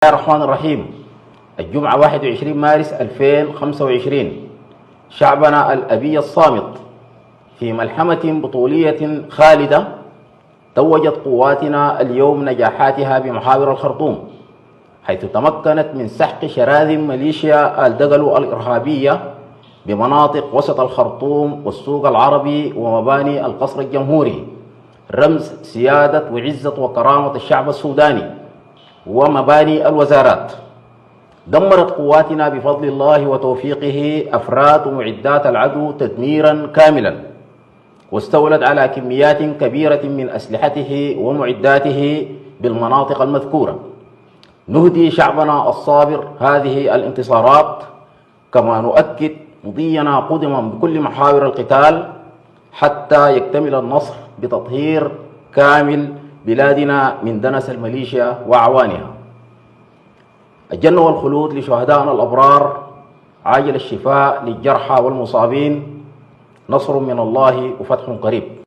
الرحمن الرحيم. الجمعة 21 مارس 2025. شعبنا الأبي الصامت في ملحمة بطولية خالدة توجت قواتنا اليوم نجاحاتها بمحاور الخرطوم، حيث تمكنت من سحق شراذم ميليشيا الدقلو الإرهابية بمناطق وسط الخرطوم والسوق العربي ومباني القصر الجمهوري، رمز سيادة وعزة وكرامة الشعب السوداني، ومباني الوزارات. دمرت قواتنا بفضل الله وتوفيقه أفراد ومعدات العدو تدميرا كاملا، واستولت على كميات كبيرة من أسلحته ومعداته بالمناطق المذكورة. نهدي شعبنا الصابر هذه الانتصارات، كما نؤكد مضينا قدما بكل محاور القتال حتى يكتمل النصر بتطهير كامل بلادنا من دنس الميليشيا وأعوانها. الجنة والخلود لشهدائنا الأبرار، عاجل الشفاء للجرحى والمصابين، نصر من الله وفتح قريب.